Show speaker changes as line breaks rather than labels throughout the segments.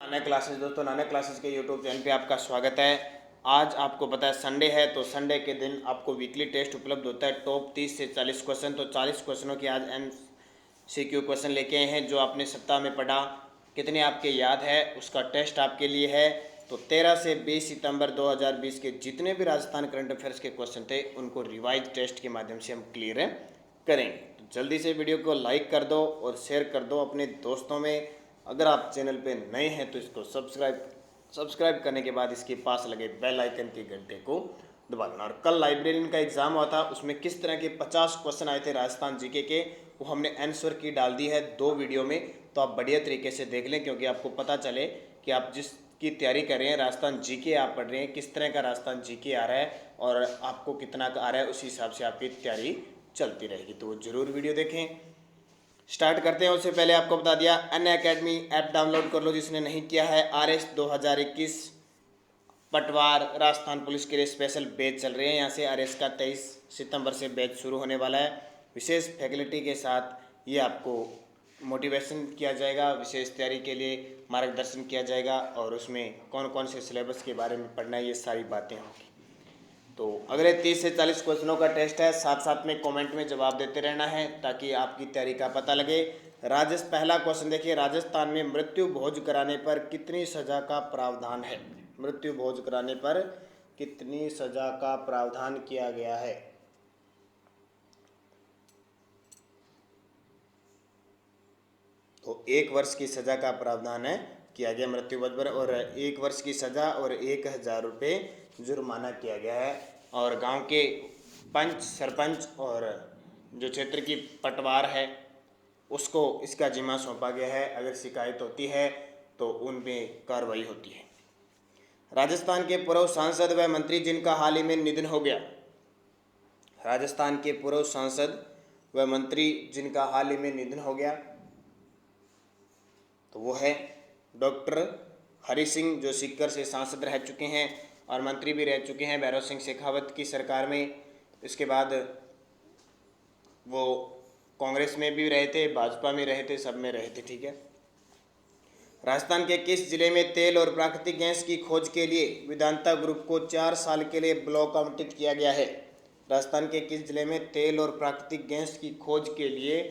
नाना classes दोस्तों, नाना classes के YouTube channel पे आपका स्वागत है। आज आपको पता है संडे है, तो संडे के दिन आपको वीकली टेस्ट उपलब्ध होता है। टॉप 30 से 40 क्वेश्चन, तो 40 क्वेश्चनों की आज MCQ क्वेश्चन लेके आए हैं। जो आपने सप्ताह में पढ़ा कितने आपके याद है, उसका टेस्ट आपके लिए है। तो 13 से 20 सितंबर 2020 के जितने भी राजस्थान करंट अफेयर्स के क्वेश्चन थे, उनको रिवाइज टेस्ट के माध्यम से हम क्लियर करेंगे। तो जल्दी से वीडियो को लाइक कर दो और शेयर कर दो अपने दोस्तों में। अगर आप चैनल पे नए हैं तो इसको सब्सक्राइब करने के बाद इसके पास लगे बेल आइकन के घंटे को दबा देना। और कल लाइब्रेरियन का एग्जाम हुआ था, उसमें किस तरह के 50 क्वेश्चन आए थे राजस्थान जीके के, वो हमने आंसर की डाल दी है 2 वीडियो में। तो आप बढ़िया तरीके से देख लें, क्योंकि आपको पता चले कि आप जिसकी तैयारी कर रहे हैं, राजस्थान जीके आप पढ़ रहे हैं, किस तरह का राजस्थान जीके आ रहा है और आपको कितना का आ रहा है, उसी हिसाब से आपकी तैयारी चलती रहेगी। तो जरूर वीडियो देखें। स्टार्ट करते हैं। उससे पहले आपको बता दिया, अनअकैडमी ऐप डाउनलोड कर लो जिसने नहीं किया है। RS 2021 पटवार राजस्थान पुलिस के लिए स्पेशल बैच चल रहे हैं। यहाँ से RS का 23 सितंबर से बैच शुरू होने वाला है। विशेष फैकल्टी के साथ ये आपको मोटिवेशन किया जाएगा, विशेष तैयारी के लिए मार्गदर्शन किया जाएगा, और उसमें कौन कौन से सिलेबस के बारे में पढ़ना है, ये सारी बातें होंगी। तो अगले 30 से 40 क्वेश्चनों का टेस्ट है। साथ साथ में कमेंट में जवाब देते रहना है ताकि आपकी तैयारी का पता लगे। पहला क्वेश्चन देखिए, राजस्थान में मृत्यु भोज कराने पर कितनी सजा का प्रावधान है? मृत्यु भोज कराने पर कितनी सजा का प्रावधान किया गया है? तो 1 वर्ष की सजा का प्रावधान है किया गया मृत्यु भोज पर, और 1 वर्ष की सजा और 1000 रुपये जुर्माना किया गया है। और गांव के पंच, सरपंच और जो क्षेत्र की पटवार है उसको इसका जिम्मा सौंपा गया है। अगर शिकायत होती है तो उन पे कार्रवाई होती है। राजस्थान के पूर्व सांसद व मंत्री जिनका हाल ही में निधन हो गया। राजस्थान के पूर्व सांसद व मंत्री जिनका हाल ही में निधन हो गया, तो वो है डॉक्टर हरि सिंह, जो सीकर से सांसद रह चुके हैं और मंत्री भी रह चुके हैं भैरव सिंह शेखावत की सरकार में। इसके बाद वो कांग्रेस में भी रहे थे, भाजपा में रहे थे, सब में रहे थे। ठीक है। राजस्थान के किस जिले में तेल और प्राकृतिक गैस की खोज के लिए वेदांता ग्रुप को 4 साल के लिए ब्लॉक आवंटित किया गया है? राजस्थान के किस जिले में तेल और प्राकृतिक गैस की खोज के लिए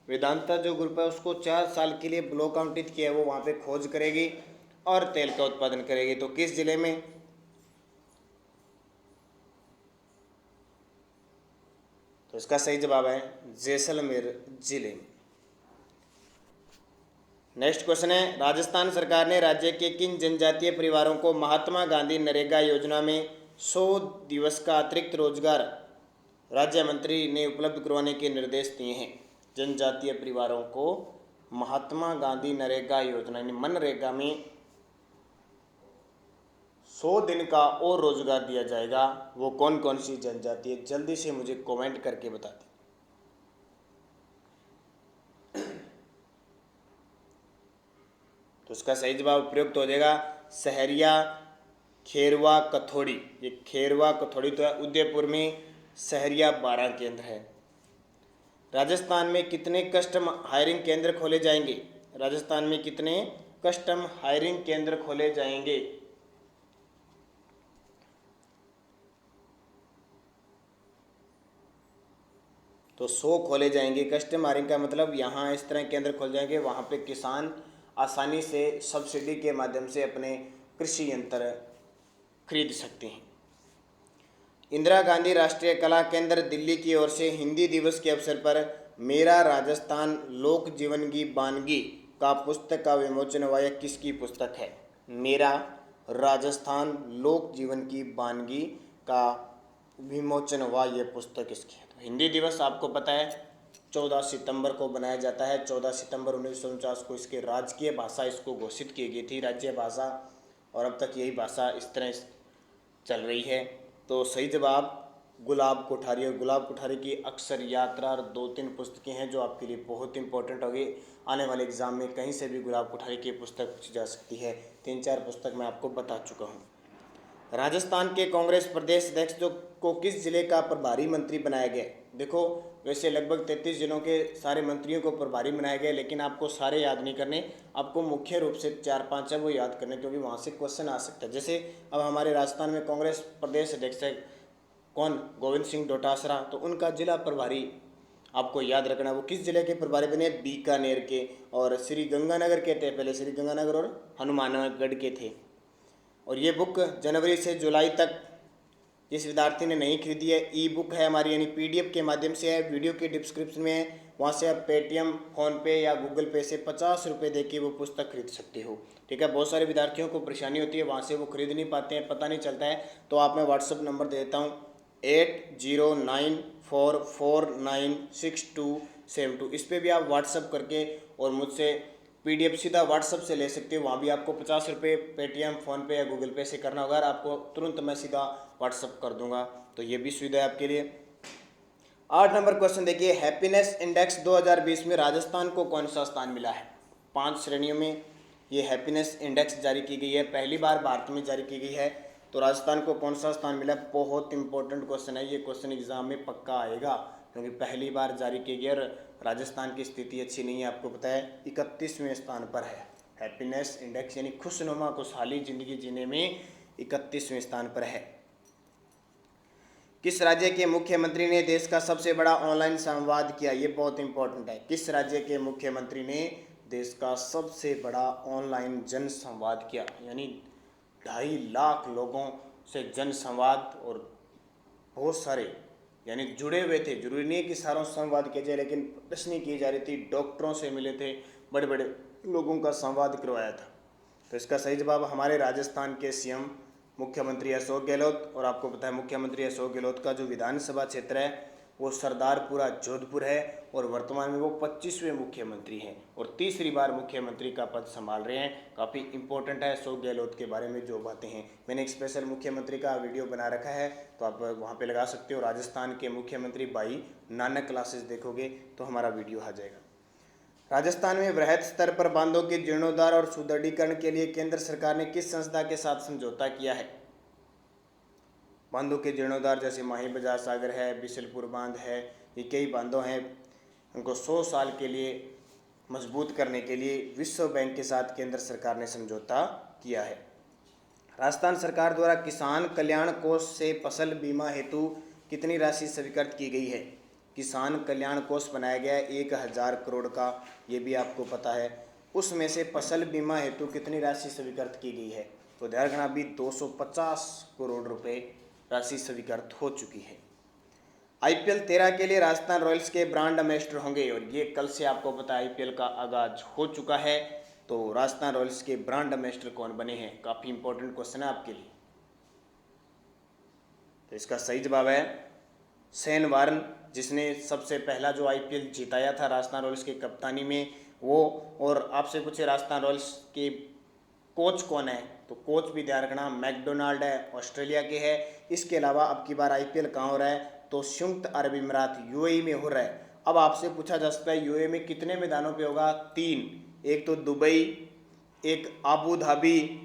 वेदांता जो ग्रुप है उसको 4 साल के लिए ब्लॉक आवंटित किया है? वो वहाँ पे खोज करेगी और तेल का उत्पादन करेगी। तो किस जिले में? तो इसका सही जवाब है जैसलमेर जिले में। नेक्स्ट क्वेश्चन है, राजस्थान सरकार ने राज्य के किन जनजातीय परिवारों को महात्मा गांधी नरेगा योजना में 100 दिवस का अतिरिक्त रोजगार राज्य मंत्री ने उपलब्ध करवाने के निर्देश दिए हैं? जनजातीय परिवारों को महात्मा गांधी नरेगा योजना यानी मनरेगा में 100 दिन का और रोजगार दिया जाएगा। वो कौन कौन सी जनजाति है? जल्दी से मुझे कमेंट करके बता दें। तो इसका सही जवाब प्रयुक्त हो जाएगा सहरिया खेरवा कथोड़ी। ये खेरवा कथोड़ी तो है उदयपुर में, सहरिया 12 केंद्र है। राजस्थान में कितने कस्टम हायरिंग केंद्र खोले जाएंगे? राजस्थान में कितने कस्टम हायरिंग केंद्र खोले जाएंगे? तो 100 खोले जाएंगे। कस्टम हायरिंग का मतलब यहाँ इस तरह केंद्र खोल जाएंगे, वहाँ पे किसान आसानी से सब्सिडी के माध्यम से अपने कृषि यंत्र खरीद सकते हैं। इंदिरा गांधी राष्ट्रीय कला केंद्र दिल्ली की ओर से हिंदी दिवस के अवसर पर मेरा राजस्थान लोक जीवन की बानगी का पुस्तक का विमोचन हुआ। यह किसकी पुस्तक है? मेरा राजस्थान लोक जीवन की बानगी का विमोचन हुआ, यह पुस्तक इसकी है। तो हिंदी दिवस आपको पता है 14 सितंबर को बनाया जाता है। 14 सितंबर 1949 को इसके राजकीय भाषा इसको घोषित की गई थी, राज्य भाषा, और अब तक यही भाषा इस तरह चल रही है। तो सही जवाब गुलाब कोठारी। और गुलाब कोठारी की अक्सर यात्रा और 2-3 पुस्तकें हैं जो आपके लिए बहुत इंपॉर्टेंट होगी। आने वाले एग्जाम में कहीं से भी गुलाब कोठारी की पुस्तक पूछी जा सकती है। 3-4 पुस्तक मैं आपको बता चुका हूँ। राजस्थान के कांग्रेस प्रदेश अध्यक्ष जो को किस जिले का प्रभारी मंत्री बनाया गया? देखो, वैसे लगभग 33 जिलों के सारे मंत्रियों को प्रभारी बनाया गया, लेकिन आपको सारे याद नहीं करने, आपको मुख्य रूप से 4-5 है वो याद करने, क्योंकि वहाँ से क्वेश्चन आ सकता है। जैसे अब हमारे राजस्थान में कांग्रेस प्रदेश अध्यक्ष है कौन? गोविंद सिंह डोटासरा, तो उनका जिला प्रभारी आपको याद रखना, वो किस जिले के प्रभारी बने? बीकानेर के। और श्री गंगानगर के थे पहले, श्री गंगानगर और हनुमानगढ़ के थे। और ये बुक जनवरी से जुलाई तक जिस विद्यार्थी ने नहीं खरीदी है, ई बुक है हमारी, यानी पीडीएफ के माध्यम से है, वीडियो के डिस्क्रिप्शन में है, वहाँ से आप पेटीएम, फ़ोनपे या गूगल पे से 50 रुपये दे के वो पुस्तक खरीद सकते हो। ठीक है, बहुत सारे विद्यार्थियों को परेशानी होती है, वहाँ से वो खरीद नहीं पाते हैं, पता नहीं चलता है, तो आप मैं व्हाट्सअप नंबर दे देता हूँ 8094496272। इस पर भी आप व्हाट्सअप करके और मुझसे पीडीएफ सीधा व्हाट्सअप से ले सकते हो। वहाँ भी आपको 50 रुपये पेटीएम, फ़ोनपे या गूगल पे से करना होगा, आपको तुरंत मैं सीधा व्हाट्सअप कर दूंगा, तो ये भी सुविधा है आपके लिए। 8 नंबर क्वेश्चन देखिए, हैप्पीनेस इंडेक्स 2020 में राजस्थान को कौन सा स्थान मिला है? 5 श्रेणियों में ये हैप्पीनेस इंडेक्स जारी की गई है, पहली बार भारत में जारी की गई है, तो राजस्थान को कौन सा स्थान मिला? बहुत इंपॉर्टेंट क्वेश्चन है, ये क्वेश्चन एग्जाम में पक्का आएगा, क्योंकि पहली बार जारी की गई और राजस्थान की स्थिति अच्छी नहीं है, आपको पता है 31वें स्थान पर है हैप्पीनेस इंडेक्स, यानी खुशनुमा खुशहाली जिंदगी जीने में 31वें स्थान पर है। किस राज्य के मुख्यमंत्री ने देश का सबसे बड़ा ऑनलाइन संवाद किया? ये बहुत इंपॉर्टेंट है, किस राज्य के मुख्यमंत्री ने देश का सबसे बड़ा ऑनलाइन जन संवाद किया? यानी 2.5 लाख लोगों से जन संवाद, और बहुत सारे यानी जुड़े हुए थे, जरूरी नहीं है कि सारों से संवाद किया जाए, लेकिन प्रदर्शनी की जा रही थी, डॉक्टरों से मिले थे, बड़े बड़े लोगों का संवाद करवाया था। तो इसका सही जवाब हमारे राजस्थान के सीएम मुख्यमंत्री अशोक गहलोत, और आपको पता है मुख्यमंत्री अशोक गहलोत का जो विधानसभा क्षेत्र है वो सरदारपुरा जोधपुर है, और वर्तमान में वो 25वें मुख्यमंत्री हैं और तीसरी बार मुख्यमंत्री का पद संभाल रहे हैं। काफ़ी इंपॉर्टेंट है अशोक गहलोत के बारे में जो बातें हैं, मैंने एक स्पेशल मुख्यमंत्री का वीडियो बना रखा है, तो आप वहाँ पे लगा सकते हो। राजस्थान के मुख्यमंत्री बाई नानक क्लासेस देखोगे तो हमारा वीडियो आ जाएगा। राजस्थान में वृहद स्तर पर बांधों के जीर्णोद्धार और सुदृढ़ीकरण के लिए केंद्र सरकार ने किस संस्था के साथ समझौता किया है? बांधों के जीर्णोद्धार जैसे माही बजाज सागर है, बिशलपुर बांध है, ये कई बांधों हैं, उनको 100 साल के लिए मजबूत करने के लिए विश्व बैंक के साथ केंद्र सरकार ने समझौता किया है। राजस्थान सरकार द्वारा किसान कल्याण कोष से फसल बीमा हेतु कितनी राशि स्वीकृत की गई है? किसान कल्याण कोष बनाया गया है 1000 करोड़ का, ये भी आपको पता है। उसमें से फसल बीमा हेतु कितनी राशि स्वीकृत की गई है? तो ध्यान रखना, अभी 250 करोड़ रुपए राशि स्वीकृत हो चुकी है। आईपीएल 13 के लिए राजस्थान रॉयल्स के ब्रांड एम्बेसडर होंगे, और ये कल से आपको पता है आईपीएल का आगाज हो चुका है, तो राजस्थान रॉयल्स के ब्रांड एम्बेसडर कौन बने हैं? काफ़ी इंपॉर्टेंट क्वेश्चन है आपके लिए। तो इसका सही जवाब है शेन वार्न, जिसने सबसे पहला जो आईपीएल जिताया था राजस्थान रॉयल्स की कप्तानी में वो। और आपसे पूछे राजस्थान रॉयल्स के कोच कौन है, तो कोच भी ध्यान रखना मैकडोनाल्ड है, ऑस्ट्रेलिया के है। इसके अलावा अब की बार आईपीएल कहाँ हो रहा है? तो संयुक्त अरब अमीरात यूएई में हो रहा है। अब आपसे पूछा जा सकता है यूएई में कितने मैदानों पे होगा? 3, एक तो दुबई, एक आबू धाबी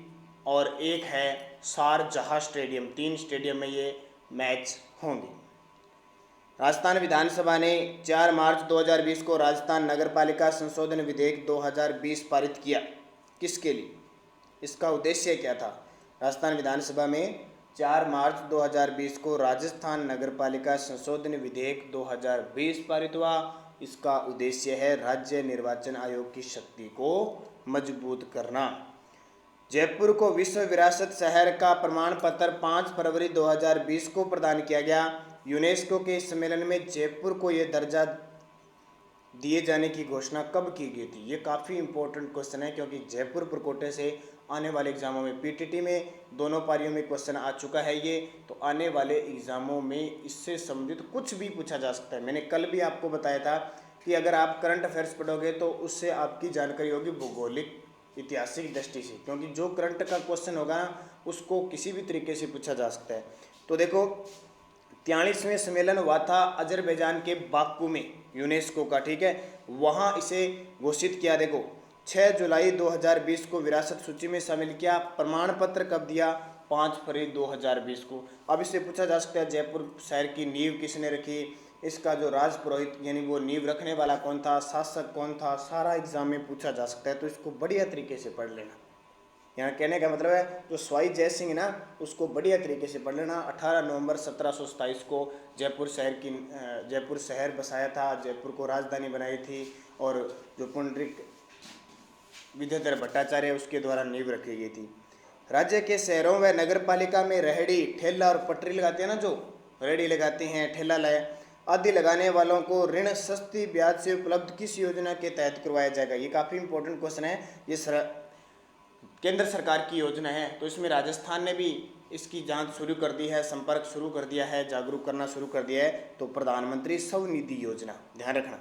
और एक है शारजाह स्टेडियम। 3 स्टेडियम में ये मैच होंगे। राजस्थान विधानसभा ने 4 मार्च 2020 को राजस्थान नगरपालिका संशोधन विधेयक 2020 पारित किया, किसके लिए? इसका उद्देश्य क्या था? राजस्थान विधानसभा में 4 मार्च 2020 को राजस्थान नगरपालिका संशोधन विधेयक 2020 पारित हुआ। इसका उद्देश्य है राज्य निर्वाचन आयोग की शक्ति को मजबूत करना। जयपुर को विश्व विरासत शहर का प्रमाण पत्र 5 फरवरी 2020 को प्रदान किया गया। यूनेस्को के इस सम्मेलन में जयपुर को यह दर्जा दिए जाने की घोषणा कब की गई थी? ये काफ़ी इंपॉर्टेंट क्वेश्चन है, क्योंकि जयपुर प्रकोटे से आने वाले एग्जामों में पीटीटी में दोनों पारियों में क्वेश्चन आ चुका है ये, तो आने वाले एग्जामों में इससे संबंधित कुछ भी पूछा जा सकता है। मैंने कल भी आपको बताया था कि अगर आप करंट अफेयर्स पढ़ोगे तो उससे आपकी जानकारी होगी भौगोलिक ऐतिहासिक दृष्टि से, क्योंकि जो करंट का क्वेश्चन होगा उसको किसी भी तरीके से पूछा जा सकता है। तो देखो 43वें सम्मेलन हुआ था अजरबैजान के बाकू में यूनेस्को का, ठीक है, वहाँ इसे घोषित किया। देखो 6 जुलाई 2020 को विरासत सूची में शामिल किया। प्रमाण पत्र कब दिया? 5 फरवरी 2020 को। अब इससे पूछा जा सकता है जयपुर शहर की नींव किसने रखी, इसका जो राजपुरोहित यानी वो नींव रखने वाला कौन था, शासक कौन था, सारा एग्जाम में पूछा जा सकता है। तो इसको बढ़िया तरीके से पढ़ लेना। यहाँ कहने का मतलब है जो स्वाई जय सिंह ना उसको बढ़िया तरीके से पढ़ लेना। 18 नवंबर 1727 को जयपुर शहर बसाया था, जयपुर को राजधानी बनाई थी और जो पुंडरीक विद्याधर भट्टाचार्य उसके द्वारा नींव रखी गई थी। राज्य के शहरों व नगर पालिका में रेहड़ी ठेला और पटरी लगाते हैं ना, जो रेहड़ी लगाते हैं ठेला आदि लगाने वालों को ऋण सस्ती ब्याज से उपलब्ध किस योजना के तहत करवाया जाएगा। ये काफ़ी इंपॉर्टेंट क्वेश्चन है। ये केंद्र सरकार की योजना है, तो इसमें राजस्थान ने भी इसकी जांच शुरू कर दी है, संपर्क शुरू कर दिया है, जागरूक करना शुरू कर दिया है। तो प्रधानमंत्री स्वनिधि योजना ध्यान रखना।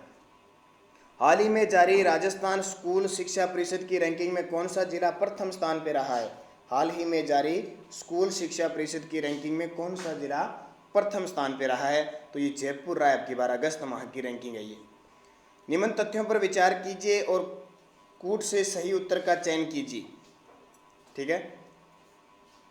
हाल ही में जारी राजस्थान स्कूल शिक्षा परिषद की रैंकिंग में कौन सा जिला प्रथम स्थान पर रहा है। हाल ही में जारी स्कूल शिक्षा परिषद की रैंकिंग में कौन सा जिला प्रथम स्थान पर रहा है। तो ये जयपुर रहा है। 12 अगस्त माह की रैंकिंग है ये। निम्न तथ्यों पर विचार कीजिए और कूट से सही उत्तर का चयन कीजिए। ठीक है।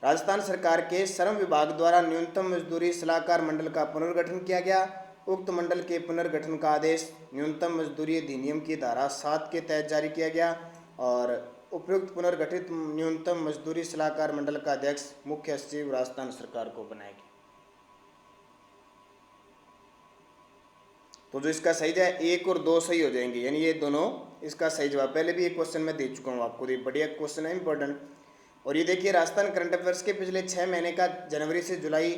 राजस्थान सरकार के श्रम विभाग द्वारा न्यूनतम मजदूरी सलाहकार मंडल का पुनर्गठन किया गया। उक्त मंडल के पुनर्गठन का आदेश न्यूनतम मजदूरी अधिनियम की धारा 7 के तहत जारी किया गया और उपयुक्त पुनर्गठित न्यूनतम मजदूरी सलाहकार मंडल का अध्यक्ष मुख्य सचिव राजस्थान सरकार को बनाया गया। तो जो इसका सही है 1 और 2 सही हो जाएंगे, यानी ये दोनों इसका सही जवाब। पहले भी एक क्वेश्चन मैं दे चुका हूँ आपको, ये बढ़िया क्वेश्चन है, इंपॉर्टेंट। और ये देखिए राजस्थान करंट अफेयर्स के पिछले 6 महीने का जनवरी से जुलाई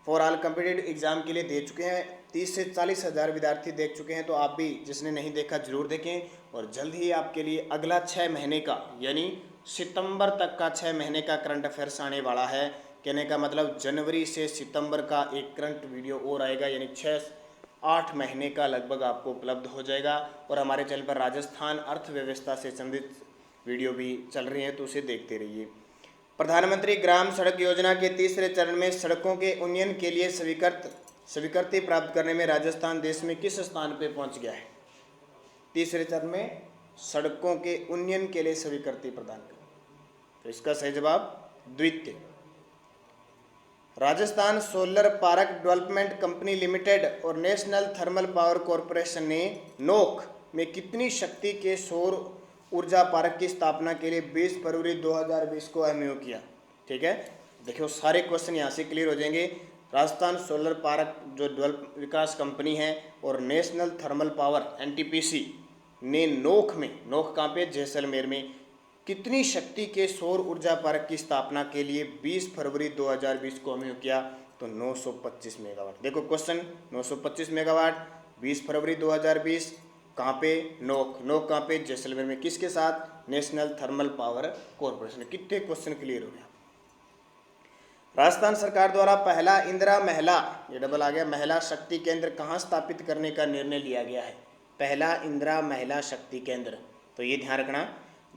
फॉर ऑल कम्पिटेटिव एग्जाम के लिए दे चुके हैं। 30 से 40 हज़ार विद्यार्थी देख चुके हैं। तो आप भी जिसने नहीं देखा जरूर देखें। और जल्द ही आपके लिए अगला 6 महीने का यानी सितंबर तक का 6 महीने का करंट अफेयर्स आने वाला है। कहने का मतलब जनवरी से सितंबर का एक करंट वीडियो और आएगा, यानी 6-8 महीने का लगभग आपको उपलब्ध हो जाएगा। और हमारे चैनल पर राजस्थान अर्थव्यवस्था से संबंधित वीडियो भी चल रही हैं, तो उसे देखते रहिए। प्रधानमंत्री ग्राम सड़क योजना के तीसरे चरण में सड़कों के उन्नयन के लिए स्वीकृति प्राप्त करने में राजस्थान देश में किस स्थान पर पहुंच गया है। तीसरे चरण में सड़कों के उन्नयन के लिए स्वीकृति प्रदान करें। तो इसका सही जवाब द्वितीय। Rajasthan solar park development company limited और नेशनल थर्मल पावर कॉरपोरेशन ने नोक में कितनी शक्ति के सौर ऊर्जा पार्क की स्थापना के लिए 20 फरवरी 2020 को एमओयू किया। ठीक है, देखियो सारे क्वेश्चन यहाँ से क्लियर हो जाएंगे। राजस्थान सोलर पार्क जो डेवलप विकास कंपनी है और नेशनल थर्मल पावर एनटीपीसी ने नोक कहाँ पे, जैसलमेर में कितनी शक्ति के सौर ऊर्जा पार्क की स्थापना के लिए 20 फरवरी 2020 को एमओयू किया। तो 925 मेगावाट। देखो क्वेश्चन 925 मेगावाट 20 फरवरी 2020 कहाँ पे, नोक कहाँ पे, जैसलमेर में। किसके साथ, नेशनल थर्मल पावर कॉरपोरेशन। कितने क्वेश्चन क्लियर हो गया। राजस्थान सरकार द्वारा पहला इंदिरा महिला, ये डबल आ गया, महिला शक्ति केंद्र कहाँ स्थापित करने का निर्णय लिया गया है। पहला इंदिरा महिला शक्ति केंद्र, तो ये ध्यान रखना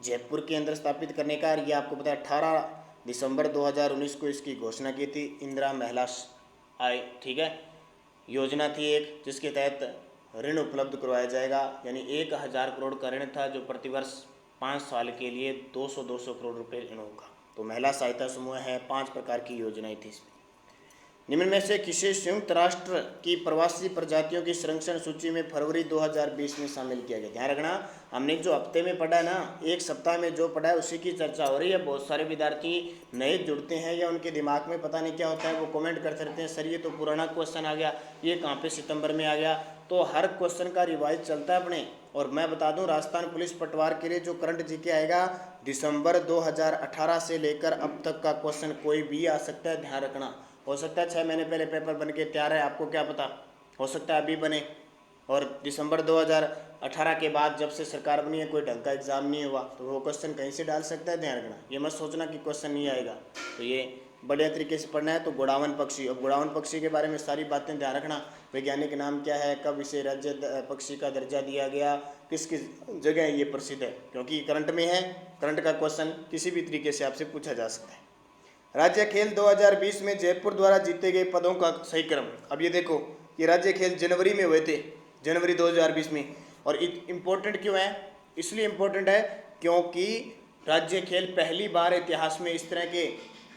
जयपुर के अंदर स्थापित करने का। ये आपको पता है 18 दिसंबर 2019 को इसकी घोषणा की थी। इंदिरा महिला ठीक है, योजना थी एक जिसके तहत ऋण उपलब्ध करवाया जाएगा, यानी 1000 करोड़ का ऋण था जो प्रतिवर्ष 5 साल के लिए 200 करोड़ रुपए ऋण होगा। तो महिला सहायता समूह है, 5 प्रकार की योजनाएं थी इसमें। निम्न में से किसे संयुक्त राष्ट्र की प्रवासी प्रजातियों की संरक्षण सूची में फरवरी 2020 में शामिल किया गया। ध्यान रखना, हमने जो हफ्ते में पढ़ा है ना, एक सप्ताह में जो पढ़ा है उसी की चर्चा हो रही है। बहुत सारे विद्यार्थी नए जुड़ते हैं या उनके दिमाग में पता नहीं क्या होता है, वो कमेंट करते रहते हैं सर ये तो पुराना क्वेश्चन आ गया, ये कहाँ पे सितंबर में आ गया। तो हर क्वेश्चन का रिवाइज चलता है अपने। और मैं बता दूं राजस्थान पुलिस पटवार के लिए जो करंट जीके आएगा दिसंबर 2018 से लेकर अब तक का क्वेश्चन कोई भी आ सकता है। ध्यान रखना, हो सकता है 6 महीने पहले पेपर बन के तैयार है, आपको क्या पता, हो सकता है अभी बने। और दिसंबर 2018 के बाद जब से सरकार बनी है कोई ढंग का एग्जाम नहीं हुआ, तो वो क्वेश्चन कहीं से डाल सकता है। ध्यान रखना, ये मत सोचना कि क्वेश्चन नहीं आएगा। तो ये बढ़िया तरीके से पढ़ना है। तो गुड़ावन पक्षी, अब गुड़ावन पक्षी के बारे में सारी बातें ध्यान रखना। वैज्ञानिक नाम क्या है, कब इसे राज्य पक्षी का दर्जा दिया गया, किस किस जगह ये प्रसिद्ध है, क्योंकि करंट में है। करंट का क्वेश्चन किसी भी तरीके से आपसे पूछा जा सकता है। राज्य खेल 2020 में जयपुर द्वारा जीते गए पदों का सही क्रम। अब ये देखो, ये राज्य खेल जनवरी में हुए थे, जनवरी 2020 में। और इम्पोर्टेंट क्यों है, इसलिए इम्पोर्टेंट है क्योंकि राज्य खेल पहली बार इतिहास में इस तरह के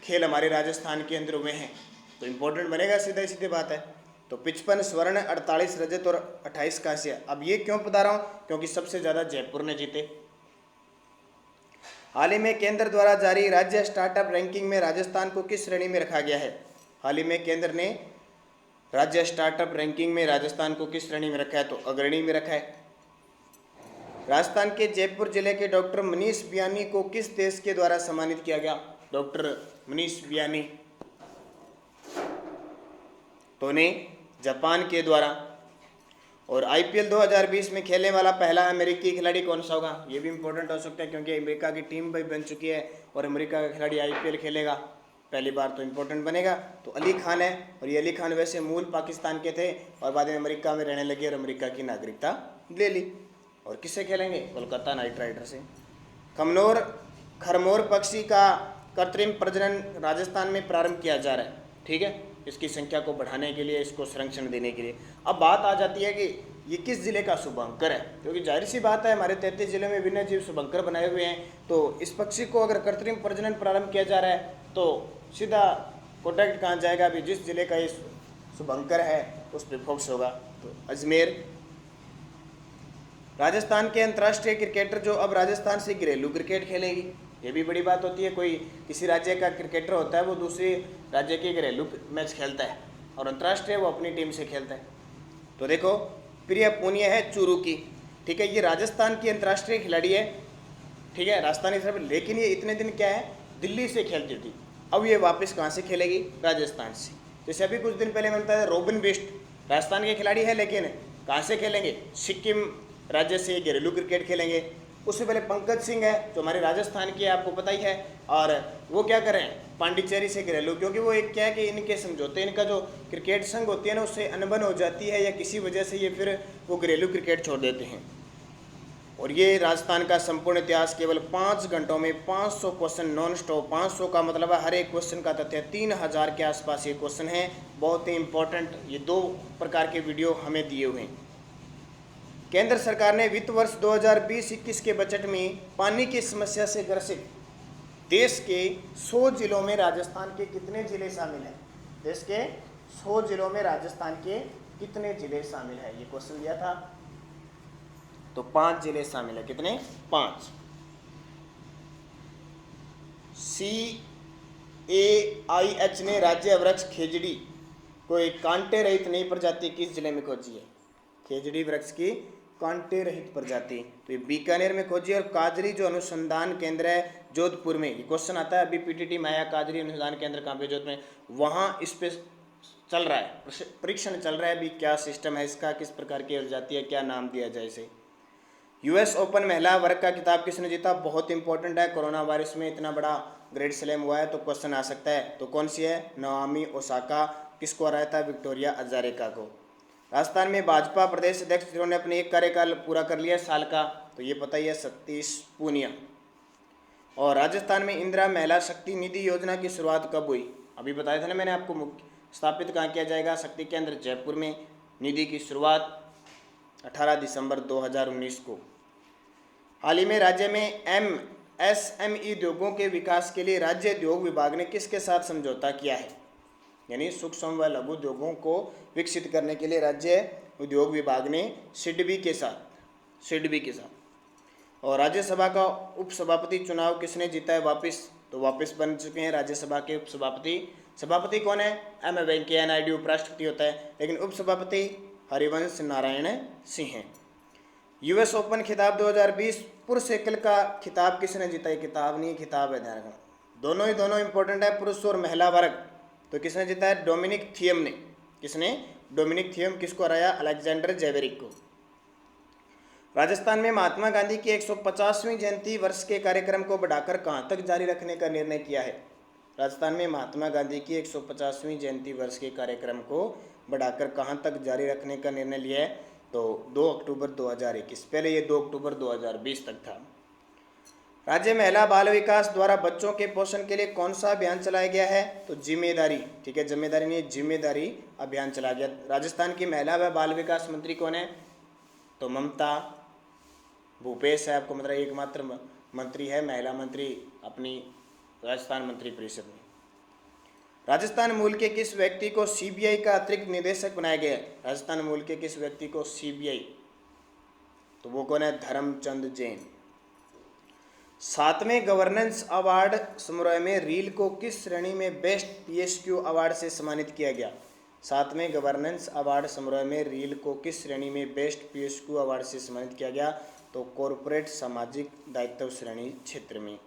खेल हमारे राजस्थान के अंदर हुए हैं, तो इम्पोर्टेंट बनेगा, सीधा सीधी बात है। तो 55 स्वर्ण, 48 रजत और 28 कांस्य। अब ये क्यों बता रहा हूँ, क्योंकि सबसे ज़्यादा जयपुर ने जीते। हाल ही में केंद्र द्वारा जारी राज्य स्टार्टअप रैंकिंग में राजस्थान को किस श्रेणी में रखा गया है? हाल ही में केंद्र ने राज्य स्टार्टअप रैंकिंग में राजस्थान को किस श्रेणी में रखा है? तो अग्रणी में रखा है। राजस्थान के जयपुर जिले के डॉक्टर मनीष बियानी को किस देश के द्वारा सम्मानित किया गया? डॉक्टर मनीष बियानी तो ने जापान के द्वारा। और आईपीएल 2020 में खेलने वाला पहला अमेरिकी खिलाड़ी कौन सा होगा? ये भी इंपॉर्टेंट हो सकता है, क्योंकि अमेरिका की टीम भी बन चुकी है और अमेरिका का खिलाड़ी आईपीएल खेलेगा पहली बार, तो इंपॉर्टेंट बनेगा। तो अली खान है, और ये अली खान वैसे मूल पाकिस्तान के थे और बाद में अमेरिका में रहने लगे और अमेरिका की नागरिकता ले ली। और किससे खेलेंगे? कोलकाता नाइट राइडर से। खरमोर पक्षी का कृत्रिम प्रजनन राजस्थान में प्रारंभ किया जा रहा है, ठीक है, इसकी संख्या को बढ़ाने के लिए, इसको संरक्षण देने के लिए। अब बात आ जाती है कि ये किस जिले का शुभंकर है, क्योंकि जाहिर सी बात है हमारे 33 जिले में विभिन्न जीव शुभंकर बनाए हुए हैं। तो इस पक्षी को अगर कृत्रिम प्रजनन प्रारंभ किया जा रहा है तो सीधा कॉन्टैक्ट कहाँ जाएगा? अभी जिस जिले का ये शुभंकर है उस पर फोकस होगा, तो अजमेर। राजस्थान के अंतर्राष्ट्रीय क्रिकेटर जो अब राजस्थान से घरेलू क्रिकेट खेलेगी, ये भी बड़ी बात होती है। कोई किसी राज्य का क्रिकेटर होता है, वो दूसरे राज्य के घरेलू मैच खेलता है और अंतर्राष्ट्रीय वो अपनी टीम से खेलता है। तो देखो, प्रिया पूनिया है चूरू की, ठीक है, ये राजस्थान की अंतर्राष्ट्रीय खिलाड़ी है, ठीक है, राजस्थानी तरफ, लेकिन ये इतने दिन क्या है, दिल्ली से खेलती थी। अब ये वापस कहाँ से खेलेगी? राजस्थान से। जैसे अभी कुछ दिन पहले मैंने बताया रोबिन बिष्ट राजस्थान के खिलाड़ी है, लेकिन कहाँ से खेलेंगे? सिक्किम राज्य से घरेलू क्रिकेट खेलेंगे। उससे पहले पंकज सिंह है जो हमारे राजस्थान की, आपको पता ही है, और वो क्या कर रहे हैं? पांडिचेरी से घरेलू, क्योंकि वो एक क्या है कि इनके समझौते, इनका जो क्रिकेट संघ होती है ना, उससे अनबन हो जाती है या किसी वजह से ये फिर वो घरेलू क्रिकेट छोड़ देते हैं। और ये राजस्थान का संपूर्ण इतिहास केवल 5 घंटों में 500 क्वेश्चन नॉन स्टॉप। 500 का मतलब है हर एक क्वेश्चन का तथ्य 3000 के आसपास ये क्वेश्चन है, बहुत ही इंपॉर्टेंट। ये 2 प्रकार के वीडियो हमें दिए हुए हैं। केंद्र सरकार ने वित्त वर्ष 2020-21 के बजट में पानी की समस्या से ग्रसित देश के 100 जिलों में राजस्थान के कितने जिले शामिल हैं? देश के 100 जिलों में राजस्थान के कितने जिले शामिल हैं? ये क्वेश्चन दिया था, तो 5 जिले शामिल है। कितने? 5। CAIH ने राज्य वृक्ष खेजड़ी को एक कांटे रहित नई प्रजाति किस जिले में खोजी है? खेजड़ी वृक्ष की कांटे रहित प्रजाति तो ये बीकानेर में खोजी। और काजरी जो अनुसंधान केंद्र है जोधपुर में, ये क्वेश्चन आता है अभी पीटीटी में आया, काजरी अनुसंधान केंद्र कहाँ पे? जोधपुर में। वहाँ इस पे चल रहा है, परीक्षण चल रहा है अभी, क्या सिस्टम है इसका, किस प्रकार की प्रजाति है, क्या नाम दिया जाए इसे। यूएस ओपन महिला वर्ग का खिताब किसने जीता? बहुत इंपॉर्टेंट है, कोरोना वायरस में इतना बड़ा ग्रेट स्लैम हुआ है तो क्वेश्चन आ सकता है। तो कौन सी है? Naomi Osaka. किसको हराया था? विक्टोरिया अजारेंका को। राजस्थान में भाजपा प्रदेश अध्यक्ष जिन्होंने अपने एक कार्यकाल पूरा कर लिया साल का, तो ये पता ही है, सतीश पूनिया। और राजस्थान में इंदिरा महिला शक्ति निधि योजना की शुरुआत कब हुई? अभी बताया था ना मैंने आपको, स्थापित कहाँ किया जाएगा? शक्ति केंद्र जयपुर में। निधि की शुरुआत 18 दिसंबर 2019 को। हाल ही में राज्य में MSME उद्योगों के विकास के लिए राज्य उद्योग विभाग ने किसके साथ समझौता किया है? यानी सूक्ष्म व लघु उद्योगों को विकसित करने के लिए राज्य उद्योग विभाग ने सिडबी के साथ। और राज्यसभा का उपसभापति चुनाव किसने जीता है वापस? तो वापस बन चुके हैं राज्यसभा के उपसभापति। सभापति कौन है? वेंकैया नायडू उपराष्ट्रपति होता है, लेकिन उपसभापति हरिवंश नारायण सिंह हैं। यूएस ओपन खिताब 2020 पुरुष एकल का खिताब किसने जीता? ये किताब नहीं, खिताब है, ध्यान रखना। दोनों इंपॉर्टेंट है, पुरुष और महिला वर्ग। तो किसने जीता है? डोमिनिक थियम ने। किसने? Dominic Thiem. किसको हराया? अलेक्जेंडर जेवेरिक को। राजस्थान में महात्मा गांधी की 150वीं जयंती वर्ष के कार्यक्रम को बढ़ाकर कहां तक जारी रखने का निर्णय किया है? राजस्थान में महात्मा गांधी की 150वीं जयंती वर्ष के कार्यक्रम को बढ़ाकर कहां तक जारी रखने का निर्णय लिया है? तो 2 अक्टूबर 2021। पहले ये 2 अक्टूबर 2020 तक था। राज्य महिला बाल विकास द्वारा बच्चों के पोषण के लिए कौन सा अभियान चलाया गया है? तो जिम्मेदारी, ठीक है, जिम्मेदारी नहीं, जिम्मेदारी अभियान चलाया गया। राजस्थान की महिला व बाल विकास मंत्री कौन है? तो ममता भूपेश है, आपको मतलब एकमात्र मंत्री है महिला मंत्री अपनी राजस्थान मंत्री परिषद में। राजस्थान मूल के किस व्यक्ति को सीबीआई का अतिरिक्त निदेशक बनाया गया है? राजस्थान मूल के किस व्यक्ति को सीबीआई, तो वो कौन है? धर्मचंद जैन। 7वें गवर्नेंस अवार्ड समारोह में रील को किस श्रेणी में बेस्ट पीएसक्यू अवार्ड से सम्मानित किया गया? 7वें गवर्नेंस अवार्ड समारोह में रील को किस श्रेणी में बेस्ट पीएसक्यू अवार्ड से सम्मानित किया गया? तो कॉरपोरेट सामाजिक दायित्व श्रेणी क्षेत्र में।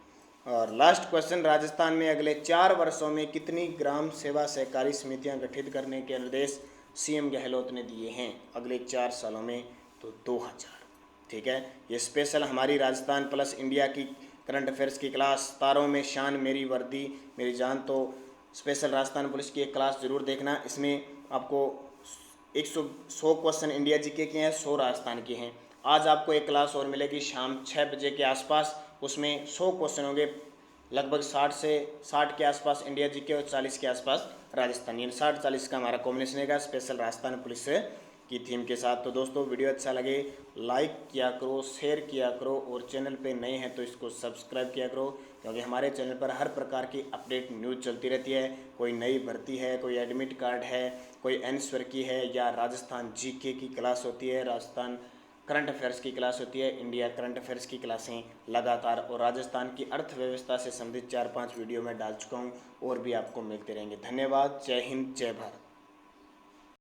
और लास्ट क्वेश्चन, राजस्थान में अगले 4 वर्षों में कितनी ग्राम सेवा सहकारी समितियां गठित करने के निर्देश सीएम गहलोत ने दिए हैं अगले 4 सालों में? तो 2000। ठीक है, ये स्पेशल हमारी राजस्थान प्लस इंडिया की करंट अफेयर्स की क्लास, तारों में शान मेरी वर्दी मेरी जान, तो स्पेशल राजस्थान पुलिस की एक क्लास जरूर देखना। इसमें आपको 100 क्वेश्चन इंडिया जीके के हैं, 100 राजस्थान के हैं। आज आपको एक क्लास और मिलेगी शाम 6 बजे के आसपास, उसमें 100 क्वेश्चन होंगे, लगभग 60 के आसपास इंडिया जीके और 40 के आसपास राजस्थान, यानी 60-40 का हमारा कॉम्बिनेशन है स्पेशल राजस्थान पुलिस की थीम के साथ। तो दोस्तों वीडियो अच्छा लगे लाइक किया करो, शेयर किया करो, और चैनल पे नए हैं तो इसको सब्सक्राइब किया करो, क्योंकि हमारे चैनल पर हर प्रकार की अपडेट न्यूज़ चलती रहती है। कोई नई भर्ती है, कोई एडमिट कार्ड है, कोई आंसर की है, या राजस्थान जीके की क्लास होती है, राजस्थान करंट अफेयर्स की क्लास होती है, इंडिया करंट अफेयर्स की क्लासें लगातार, और राजस्थान की अर्थव्यवस्था से संबंधित 4-5 वीडियो में डाल चुका हूँ, और भी आपको मिलते रहेंगे। धन्यवाद। जय हिंद, जय भारत।